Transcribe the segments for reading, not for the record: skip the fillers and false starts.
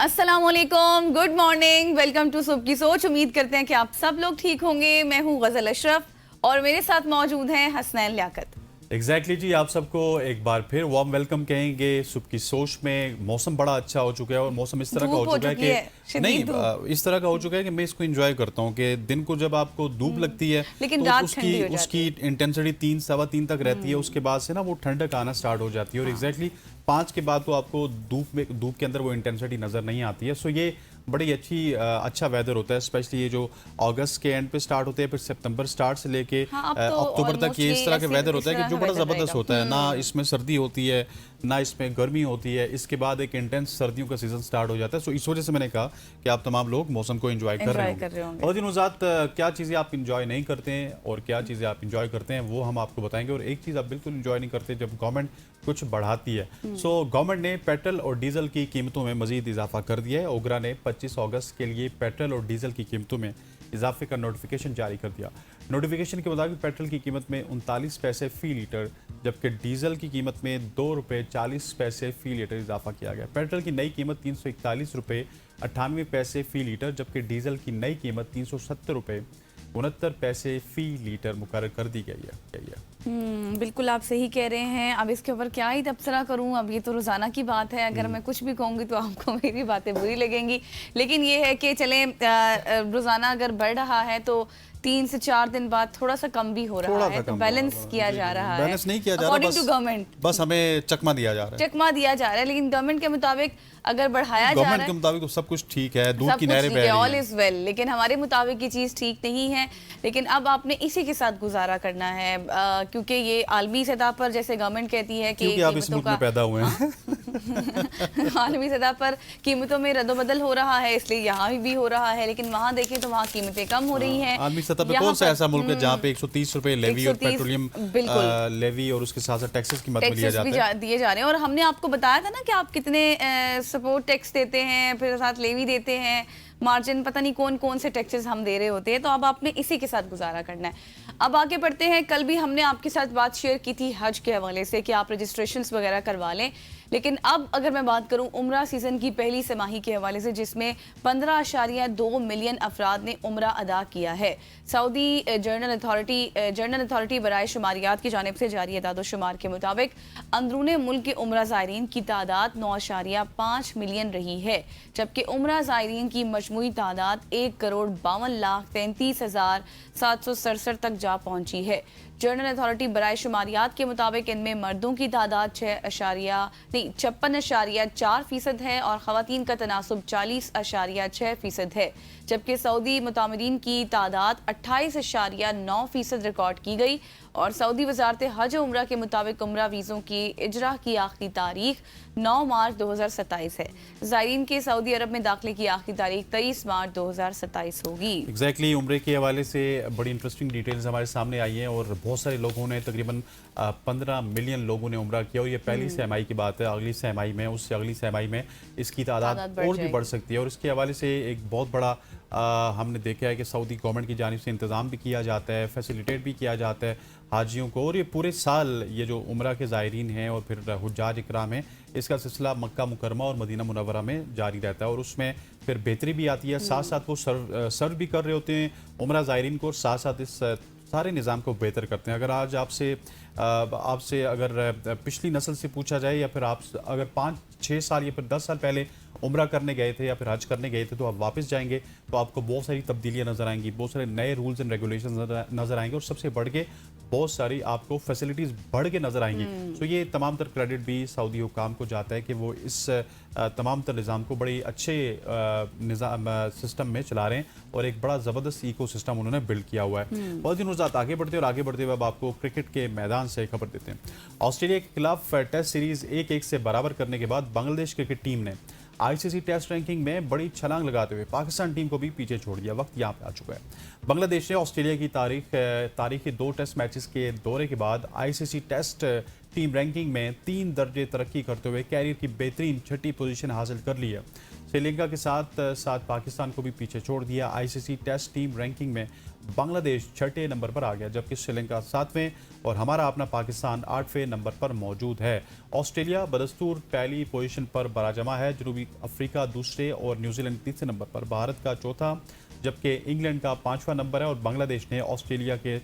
अस्सलामुअलैकुम, good morning, welcome to सुबह की सोच। उम्मीद करते हैं कि आप सब लोग ठीक होंगे। मैं हूं गजल अशरफ और मेरे साथ मौजूद हैं हसनैन लियाकत। एग्जैक्टली जी, आप सबको एक बार फिर वार्म वेलकम कहेंगे। सुबह की सोच में मौसम बड़ा अच्छा हो चुका है और मौसम इस तरह का हो धूप हो चुका है चुकी है, कि शदीद धूप। इस तरह का हो चुका है कि मैं इसको एंजॉय करता हूँ कि दिन को जब आपको धूप लगती है लेकिन तो रात उसकी ठंडी हो जाती उसकी है। इंटेंसिटी 3 सवा 3 तक रहती है। उसके बाद से ना वो ठंडक आना स्टार्ट हो जाती है और एग्जैक्टली 5 के बाद तो आपको धूप के अंदर वो इंटेंसिटी नजर नहीं आती है। सो ये बड़ी अच्छा वेदर होता है, स्पेशली ये जो अगस्त के एंड पे स्टार्ट होते हैं, फिर सितंबर स्टार्ट से लेके हाँ, अब तो अक्टूबर तक ये इस तरह के वेदर होता है कि जो बड़ा वेदर ज़बरदस्त रहेगा। होता है। ना इसमें सर्दी होती है ना इसमें गर्मी होती है। इसके बाद एक इंटेंस सर्दियों का सीजन स्टार्ट हो जाता है। सो इस वजह से मैंने कहा कि आप तमाम लोग मौसम को एंजॉय कर रहे कर रहे होंगे। होंगे। और दिनों क्या चीज़ें आप इंजॉय नहीं करते हैं और क्या चीज़ें आप इंजॉय करते हैं वो हम आपको बताएंगे। और एक चीज़ आप बिल्कुल इंजॉय नहीं करते जब गवर्नमेंट कुछ बढ़ाती है। सो गवर्नमेंट ने पेट्रोल और डीजल की कीमतों में मजीद इजाफा कर दिया है। ओगरा ने 25 अगस्त के लिए पेट्रोल और डीजल की कीमतों में इजाफे का नोटिफिकेशन जारी कर दिया। नोटिफिकेशन के मुताबिक पेट्रोल की कीमत में 39 पैसे फी लीटर जबकि डीजल की कीमत में ₹2.40 फी लीटर इजाफा किया गया। पेट्रोल की नई कीमत ₹341.98 फी लीटर जबकि डीजल की नई कीमत ₹370.69 फी लीटर मुकर्रर कर दी गई है। बिल्कुल आप सही कह रहे हैं। अब इसके ऊपर क्या ही तबसरा करूं, अब ये तो रोज़ाना की बात है। अगर मैं कुछ भी कहूँगी तो आपको मेरी बातें बुरी लगेंगी, लेकिन ये है कि चलें, रोज़ाना अगर बढ़ रहा है तो 3 से 4 दिन बाद थोड़ा सा कम भी हो रहा है, तो बैलेंस किया जा रहा है। बैलेंस नहीं किया जा रहा, अकॉर्डिंग टू गवर्नमेंट बस हमें चकमा दिया जा रहा है। चकमा दिया जा रहा है, लेकिन गवर्नमेंट के मुताबिक अगर बढ़ाया जा रहा गवर्नमेंट है के मुताबिक तो सब कुछ ठीक है, दूध सब की कुछ नहरें ठीक बह है, रही ऑल हैं। इज वेल, लेकिन हमारे मुताबिक ये चीज़ ठीक नहीं है। लेकिन अब आपने इसी के साथ गुजारा करना है, क्योंकि ये आलमी सतह पर जैसे गवर्नमेंट कहती है कि क्योंकि आप इस मुल्क में पैदा हुए हैं। आलमी सतह पर कीमतों में रद्दोबदल हो रहा है, इसलिए यहाँ भी हो रहा है। लेकिन वहाँ देखें तो वहाँ कीमतें कम हो रही हैं। आलमी सतह पे कौन सा ऐसा मुल्क है जहाँ पे 130 रुपए लेवी और 130 पेट्रोलियम लेवी और उसके साथ साथ टैक्सेस की मदद लिया जाता है। दिए जा रहे हैं। और हमने आपको बताया था ना कि आप कितने सपोर्ट टैक्स देते हैं, फिर साथ लेवी देते हैं, मार्जिन पता नहीं कौन कौन से टैक्सेस हम दे रहे होते हैं। तो अब आपने इसी के साथ गुजारा करना है। अब आगे बढ़ते हैं। कल भी हमने आपके साथ बात शेयर की थी हज के हवाले से कि आप रजिस्ट्रेशंस वगैरह करवा लें। लेकिन अब अगर मैं बात करूं उम्रा सीजन की पहली तिमाही के हवाले से, जिसमें 15.2 मिलियन अफराद ने उम्रा अदा किया है। सऊदी जर्नल अथॉरिटी बराए शुमारियात की जानिब से जारी एदाद-ओ-शुमार के मुताबिक अंदरूने मुल्क के उम्रा ज़ायरीन की तादाद 9.5 मिलियन रही है, जबकि उम्रा ज़ायरीन की मजमूई तादाद 1,52,33,767 तक जा पहुंची है। जर्नल अथॉरिटी बराए शुमारियात के मुताबिक इनमें मर्दों की तादाद 56.4% है और ख़वातीन का तनासुब 40.6% है, जबकि सऊदी मुतामरीन की तादाद 28.9% रिकॉर्ड की गई। और सऊदी वजारत हज उम्रा के मुताबिक उम्रा वीज़ों की इजरा की आखिरी तारीख 9 मार्च 2027 है। ज़ायरीन के सऊदी अरब में दाखिले की आखिरी तारीख 23 मार्च 2027 होगी। एग्जैक्टली उम्रे के हवाले से बड़ी इंटरेस्टिंग डिटेल्स हमारे सामने आई हैं और बहुत सारे लोगों ने, तकरीबन 15 मिलियन लोगों ने उम्रा किया। और ये पहली सहमाही की बात है। अगली सहमाही में, उससे अगली सहमाही में इसकी तादाद और भी बढ़ सकती है। और इसके हवाले से एक बहुत बड़ा हमने देखा है कि सऊदी गवर्नमेंट की जानिब से इंतज़ाम भी किया जाता है, फैसिलिटेट भी किया जाता है हाजियों को। और ये पूरे साल ये जो उम्रा के ज़ायरीन हैं और फिर हुज्जाज इकराम हैं, इसका सिलसिला मक्का मुकरमा और मदीना मुनव्वरा में जारी रहता है। और उसमें फिर बेहतरी भी आती है, साथ साथ वो सर्व भी कर रहे होते हैं उम्रा ज़ायरीन को, साथ साथ इस सारे निज़ाम को बेहतर करते हैं। अगर आज आपसे अगर पिछली नस्ल से पूछा जाए या फिर आप अगर 5-6 साल या फिर 10 साल पहले उम्रा करने गए थे या फिर हज करने गए थे तो आप वापस जाएंगे तो आपको बहुत सारी तब्दीलियां नज़र आएंगी, बहुत सारे नए रूल्स एंड रेगुलेशंस नज़र आएंगे और सबसे बढ़ के बहुत सारी आपको फैसिलिटीज़ बढ़ के नज़र आएंगी। तो ये तमाम तर क्रेडिट भी सऊदी हुकाम को जाता है कि वो इस तमाम तर निज़ाम को बड़ी अच्छे सिस्टम में चला रहे हैं और एक बड़ा ज़बरदस्त इको सिस्टम उन्होंने बिल्ड किया हुआ है। बहुत दिन रोज़ आगे बढ़ते और आगे बढ़ते हुए अब आपको क्रिकेट के मैदान से खबर देते हैं। ऑस्ट्रेलिया के खिलाफ टेस्ट सीरीज़ 1-1 से बराबर करने के बाद बांग्लादेश क्रिकेट टीम ने आईसीसी टेस्ट रैंकिंग में बड़ी छलांग लगाते हुए पाकिस्तान टीम को भी पीछे छोड़ दिया। वक्त यहाँ पे आ चुका है। बांग्लादेश ने ऑस्ट्रेलिया की तारीखी 2 टेस्ट मैचेस के दौरे के बाद आईसीसी टेस्ट टीम रैंकिंग में 3 दर्जे तरक्की करते हुए कैरियर की बेहतरीन 6ठी पोजीशन हासिल कर ली है। श्रीलंका के साथ साथ पाकिस्तान को भी पीछे छोड़ दिया। आईसीसी टेस्ट टीम रैंकिंग में बांग्लादेश 6ठे नंबर पर आ गया, जबकि श्रीलंका 7वें और हमारा अपना पाकिस्तान 8वें नंबर पर मौजूद है। ऑस्ट्रेलिया बदस्तूर पहली पोजीशन पर बराजमा है, जनूबी अफ्रीका दूसरे और न्यूजीलैंड तीसरे नंबर पर, भारत का चौथा, जबकि इंग्लैंड का 5वां नंबर है। और बांग्लादेश ने ऑस्ट्रेलिया के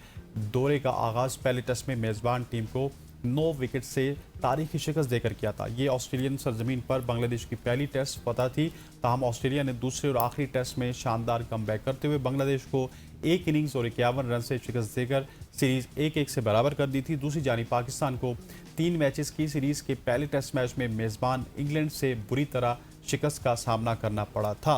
दौरे का आगाज पहले टेस्ट में मेज़बान टीम को 9 विकेट से तारीखी शिकस्त देकर किया था। ये ऑस्ट्रेलियन सरजमीन पर बांग्लादेश की पहली टेस्ट फतह थी। ताहम ऑस्ट्रेलिया ने दूसरे और आखिरी टेस्ट में शानदार कमबैक करते हुए बांग्लादेश को एक इनिंग्स और 51 रन से शिकस्त देकर सीरीज 1-1 से बराबर कर दी थी। दूसरी जानी पाकिस्तान को 3 मैचेस की सीरीज के पहले टेस्ट मैच में मेज़बान इंग्लैंड से बुरी तरह शिकस्त का सामना करना पड़ा था।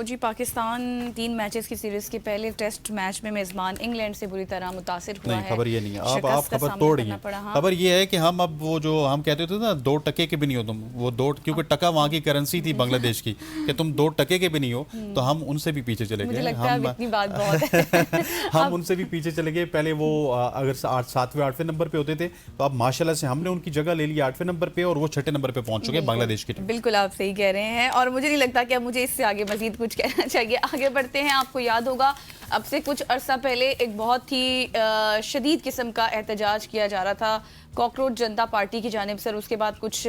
जी पाकिस्तान 3 मैचेस की सीरीज के पहले टेस्ट मैच में मेजबान इंग्लैंड से बुरी तरह मुतासिर हुआ नहीं, है। खबर ये नहीं है, अब शिकस्त आप का खबर सामना तोड़ रही करना हैं। पड़ा, हाँ। खबर ये है कि हम अब वो जो हम कहते थे ना 2 टके के भी नहीं हो तुम, वो 2 क्योंकि टका वहाँ की करेंसी थी बांग्लादेश की, कि तुम 2 टके के भी नहीं हो, तो हम उनसे भी पीछे चले मुझे गए। लगता है अब इतनी बात बहुत है। हम उनसे भी पीछे चले गए। पहले वो अगर 7वें 8वें नंबर पे होते थे, तो अब माशाल्लाह से हमने उनकी जगह ले ली 8वें नंबर पे, और वो 6ठे नंबर पे पहुंच चुके हैं बांग्लादेश की टीम। बिल्कुल आप सही कह रहे हैं, और मुझे नहीं लगता कि अब मुझे इससे आगे मजीद कुछ कहना चाहिए। आगे बढ़ते हैं। आपको याद होगा अब से कुछ अरसा पहले एक बहुत ही शदीद किस्म का एहतजाज किया जा रहा था कॉकरोच जनता पार्टी की जानिब से। उसके बाद कुछ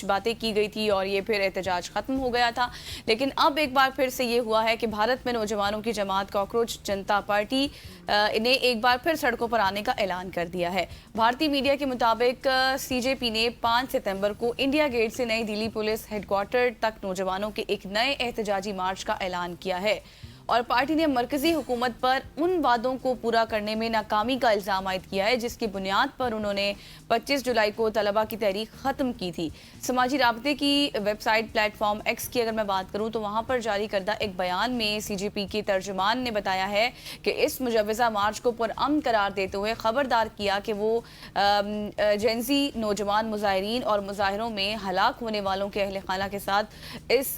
बातें की गई थी और ये फिर एहतजाज खत्म हो गया था। लेकिन अब एक बार फिर से ये हुआ है कि भारत में नौजवानों की जमात कॉकरोच जनता पार्टी ने एक बार फिर सड़कों पर आने का ऐलान कर दिया है। भारतीय मीडिया के मुताबिक सीजेपी ने 5 सितंबर को इंडिया गेट से नई दिल्ली पुलिस हेडक्वार्टर तक नौजवानों के एक नए एहतजाजी मार्च का ऐलान किया है, और पार्टी ने मरकजी हुकूमत पर उन वादों को पूरा करने में नाकामी का इल्जाम आयद किया है जिसकी बुनियाद पर उन्होंने 25 जुलाई को तलबा की तहरीक ख़त्म की थी। समाजी राब्ते की वेबसाइट प्लेटफॉर्म एक्स की अगर मैं बात करूं तो वहां पर जारी करदा एक बयान में सीजेपी के तर्जुमान ने बताया है कि इस मुजव्वज़ा मार्च को पुरअमन करार देते हुए खबरदार किया कि वो जेंजी नौजवान मुजाहिरीन और मुजाहिरों में हलाक होने वालों के अहल खाना के साथ इस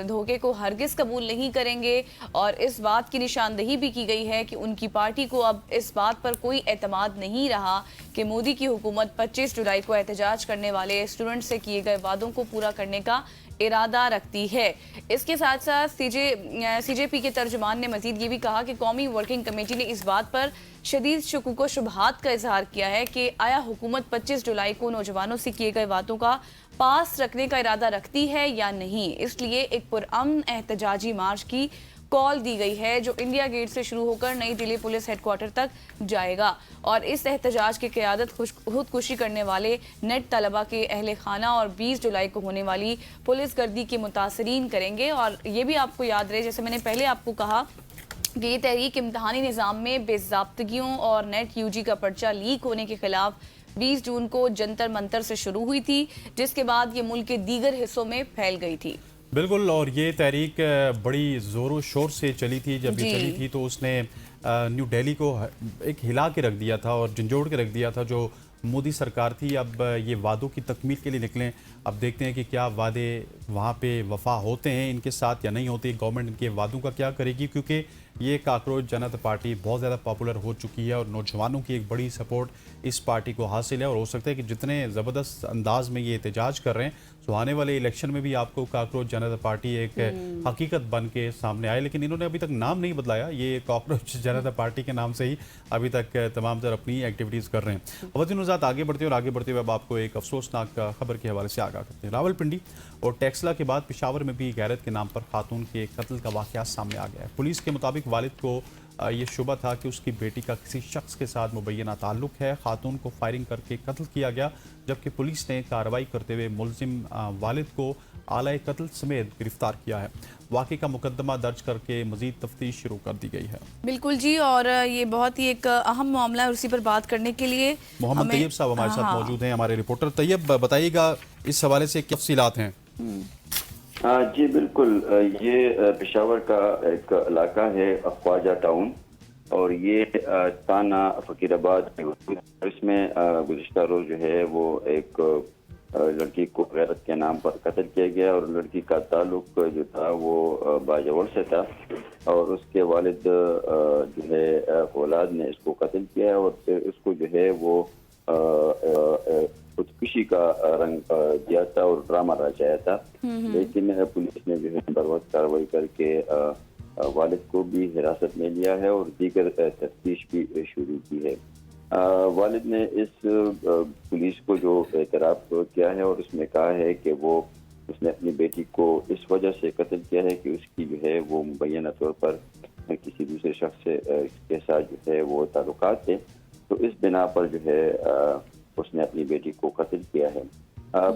धोखे को हरगिज़ कबूल नहीं करेंगे, और इस बात की निशानदही भी की गई है कि उनकी पार्टी को अब इस बात पर कोई एतमाद नहीं रहा कि मोदी की हुकूमत 25 जुलाई को एहतजाज करने वाले स्टूडेंट से किए गए वादों को पूरा करने का इरादा रखती है। इसके साथ साथ सीजेपी के तर्जुमान ने मजीद ये भी कहा कि कौमी वर्किंग कमेटी ने इस बात पर शदीद शुकूक व शुबहात का इजहार किया है कि आया हुकूमत 25 जुलाई को नौजवानों से किए गए वादों का पास रखने का इरादा रखती है या नहीं। इसलिए एक पुरअमन एहतजाजी मार्च की कॉल दी गई है जो इंडिया गेट से शुरू होकर नई दिल्ली पुलिस हेडक्वार्टर तक जाएगा, और इस एहतजाज की क़यादत खुदकुशी करने वाले नेट तलबा के अहले खाना और 20 जुलाई को होने वाली पुलिस गर्दी के मुतासरीन करेंगे। और ये भी आपको याद रहे, जैसे मैंने पहले आपको कहा कि ये तहरीक इम्तहानी निज़ाम में बेज़ाब्तगियों और नेट यूजी का पर्चा लीक होने के खिलाफ 20 जून को जंतर मंतर से शुरू हुई थी, जिसके बाद ये मुल्क के दीगर हिस्सों में फैल गई थी। बिल्कुल, और ये तहरीक बड़ी ज़ोरों शोर से चली थी। जब ये चली थी तो उसने न्यू दिल्ली को एक हिला के रख दिया था और झंझोड़ के रख दिया था जो मोदी सरकार थी। अब ये वादों की तकमील के लिए निकलें। अब देखते हैं कि क्या वादे वहाँ पे वफा होते हैं इनके साथ या नहीं होते। गवर्नमेंट इनके वादों का क्या करेगी, क्योंकि ये कॉकरोच जनता पार्टी बहुत ज़्यादा पॉपुलर हो चुकी है और नौजवानों की एक बड़ी सपोर्ट इस पार्टी को हासिल है। और हो सकता है कि जितने ज़बरदस्त अंदाज में ये एहतजाज कर रहे हैं, तो आने वाले इलेक्शन में भी आपको कॉकरोच जनता पार्टी एक हकीकत बन के सामने आए। लेकिन इन्होंने अभी तक नाम नहीं बदलाया, ये कॉकरोच जनता पार्टी के नाम से ही अभी तक तमाम तरह अपनी एक्टिविटीज़ कर रहे हैं। अवधिनुजात आगे बढ़ते हुए अब आपको एक अफसोसनाक खबर के हवाले से आगाह करते हैं। रावलपिंडी और टेक्सला के बाद पेशावर में भी गैरत के नाम पर खातून के कत्ल का वाक़या सामने आ गया है। पुलिस के मुताबिक वालिद को ये शुबा था कि उसकी बेटी का किसी शख्स के साथ मुबैना ताल्लुक है। खातून को फायरिंग करके कत्ल किया गया, जबकि पुलिस ने कार्रवाई करते हुए मुलजिम वालिद को आलाए कत्ल समेत गिरफ्तार किया है। वाक़े का मुकदमा दर्ज करके मजीद तफ्तीश शुरू कर दी गई है। बिल्कुल जी, और ये बहुत ही एक अहम मामला है, उसी पर बात करने के लिए मोहम्मद तैयब साहब हमारे साथ मौजूद हैं, हमारे रिपोर्टर। तैयब, बताइएगा इस हवाले से क्या तफसीलात हैं? जी बिल्कुल, ये पेशावर का एक इलाका है ख्वाजा टाउन, और ये थाना फकीराबाद में। इसमें गुज़िश्ता रोज जो है वो एक लड़की को गैरत के नाम पर कत्ल किया गया, और लड़की का ताल्लुक जो था वो बाजवड़ से था, और उसके वालिद जो है औलाद ने इसको कत्ल किया, और फिर उसको जो है वो खुदकुशी का रंग दिया था और ड्रामा रचाया था। लेकिन पुलिस ने जो है बर वक्त कार्रवाई करके वालिद को भी हिरासत में लिया है और दीगर तफ्तीश भी शुरू की है। वालिद ने इस पुलिस को जो एतराफ़ किया है और उसमें कहा है कि उसने अपनी बेटी को इस वजह से कत्ल किया है कि उसकी जो है वो मुबैना तौर पर किसी दूसरे शख्स के साथ जो है वो ताल्लुकात थे, तो इस बिना पर जो है उसने अपनी बेटी को कत्ल किया है।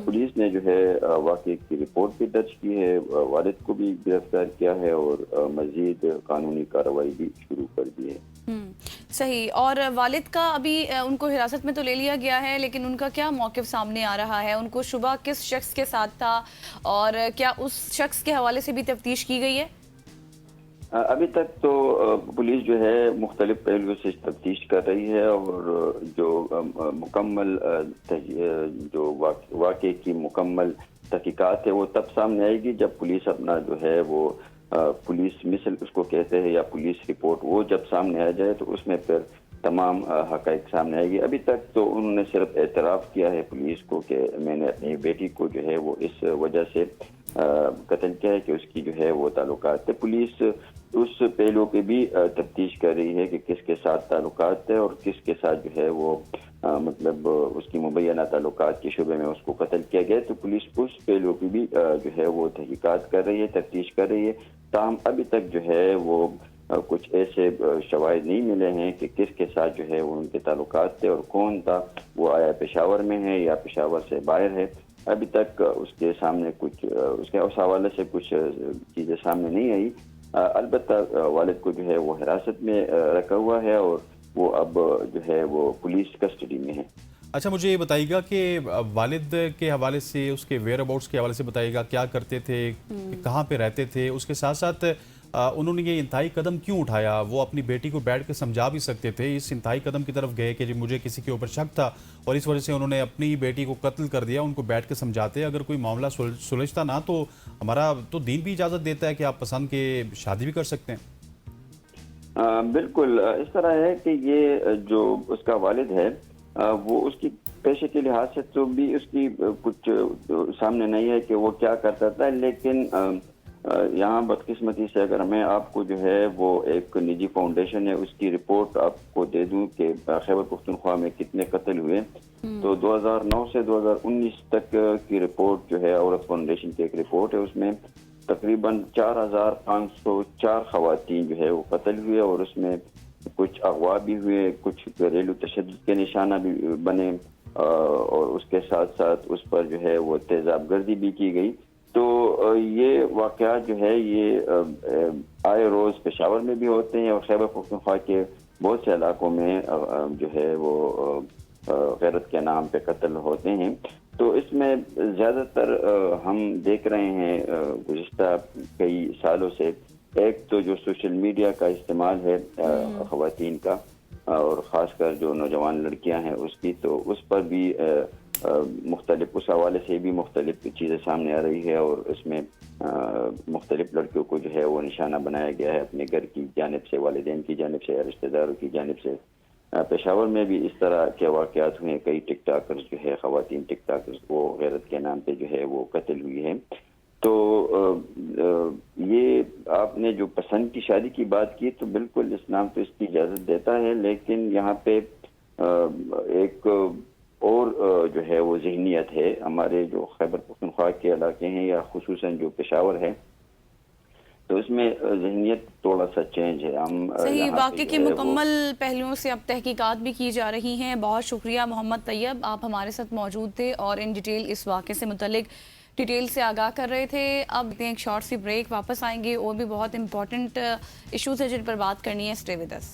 पुलिस ने जो है वाक़े की रिपोर्ट भी दर्ज की है, वालिद को भी गिरफ्तार किया है और मज़ीद कानूनी कार्रवाई भी शुरू कर दी है। सही। और वालिद का अभी उनको हिरासत में तो ले लिया गया है, लेकिन उनका क्या मौक़िफ़ सामने आ रहा है? उनको शुबा किस शख्स के साथ था और क्या उस शख्स के हवाले से भी तफ्तीश की गई है? अभी तक तो पुलिस जो है मुख्तलिफ पहलुओं से तफ्तीश कर रही है और जो मुकम्मल जो वाक़े की मुकम्मल तहकीकात है वो तब सामने आएगी जब पुलिस अपना जो है वो पुलिस मिसल उसको कहते हैं या पुलिस रिपोर्ट वो जब सामने आ जाए तो उसमें फिर तमाम हक़ाइक़ सामने आएगी। अभी तक तो उन्होंने सिर्फ एतराफ़ किया है पुलिस को कि मैंने अपनी बेटी को जो है वो इस वजह से कत्ल किया है कि उसकी जो है वो ताल्लुकात थे। पुलिस उस पहलू पे भी तफ्तीश कर रही है कि किसके साथ ताल्लुकात है और किसके साथ जो है वो मतलब उसकी मुबैना ताल्लुकात के शुबे में उसको कत्ल किया गया। तो पुलिस उस पहलू पे भी जो है वो तहकीकात कर रही है, तफ्तीश कर रही है। ताहम अभी तक जो है वो कुछ ऐसे शवाहिद नहीं मिले हैं कि किसके साथ जो है वो उनके ताल्लुकात थे और कौन था, वो आया पेशावर में है या पेशावर से बाहर है। अभी तक उसके सामने कुछ उसके उस हवाले से कुछ चीज़ें सामने नहीं आई। अलबत्ता वालिद को जो है वो हिरासत में रखा हुआ है और वो अब जो है वो पुलिस कस्टडी में है। अच्छा, मुझे ये बताइएगा कि वालिद के हवाले से, उसके वेयर अबाउट्स के हवाले से बताइएगा, क्या करते थे, कहाँ पे रहते थे, उसके साथ साथ उन्होंने ये इंतहाई कदम क्यों उठाया? वो अपनी बेटी को बैठ के समझा भी सकते थे, इस इंतहाई कदम की तरफ गए कि जी मुझे किसी के ऊपर शक था और इस वजह से उन्होंने अपनी बेटी को कत्ल कर दिया। उनको बैठ के समझाते, अगर कोई मामला सुलझता ना तो हमारा तो दीन भी इजाज़त देता है कि आप पसंद के शादी भी कर सकते हैं। बिल्कुल इस तरह है कि ये जो उसका वालिद है वो उसकी पेशे के लिहाज से तो भी उसकी कुछ सामने नहीं है कि वो क्या करता था, लेकिन यहाँ बदकिस्मती से अगर मैं आपको जो है वो एक निजी फाउंडेशन है उसकी रिपोर्ट आपको दे दूं कि खैबर पख्तूनख्वा में कितने कत्ल हुए, तो 2009 से 2019 तक की रिपोर्ट जो है औरत फाउंडेशन की एक रिपोर्ट है, उसमें तकरीबन 4504 खवातीन जो है वो कत्ल हुए और उसमें कुछ अगवा भी हुए, कुछ घरेलू तशद्दुद के निशाना भी बने और उसके साथ साथ उस पर जो है वो तेजाब गर्दी भी की गई। तो ये वाक़या जो है ये आए रोज़ पेशावर में भी होते हैं और खैबर पख्तूनख्वा के बहुत से इलाकों में जो है वो गैरत के नाम पे कत्ल होते हैं। तो इसमें ज़्यादातर हम देख रहे हैं गुज़िश्ता कई सालों से, एक तो जो सोशल मीडिया का इस्तेमाल है ख़वातीन का और ख़ासकर जो नौजवान लड़कियां हैं उसकी, तो उस पर भी मुख्तलिफ उस हवाले से भी मुख्तलिफ चीज़ें सामने आ रही है और इसमें मुख्तलिफ लड़कियों को जो है वो निशाना बनाया गया है अपने घर की जानिब से, वालिदैन की जानिब से या रिश्तेदारों की जानिब से। पेशावर में भी इस तरह के वाक़यात हुए, कई टिकटॉकर्स जो है ख़वातीन टिकटॉकर्स वो गैरत के नाम पे जो है वो कत्ल हुई है। तो ये आपने जो पसंद की शादी की बात की तो बिल्कुल इस्लाम तो इसकी इजाज़त देता है, लेकिन यहाँ पे एक और जो है वो ज़हनियत है हमारे जो खैबर पख्तूनख्वा के इलाके हैं या खुसूसन जो पेशावर है, तो इसमें ज़हनियत थोड़ा सा चेंज है। हम सही, वाक़े के मुकम्मल पहलुओं से अब तहकीकात भी की जा रही हैं। बहुत शुक्रिया मोहम्मद तैयब, आप हमारे साथ मौजूद थे और इन डिटेल इस वाक़े से मुतल्लिक डिटेल से आगाह कर रहे थे। अब एक शॉर्ट सी ब्रेक, वापस आएंगे और भी बहुत इंपॉर्टेंट इशूज़ है जिन पर बात करनी है। Stay with us.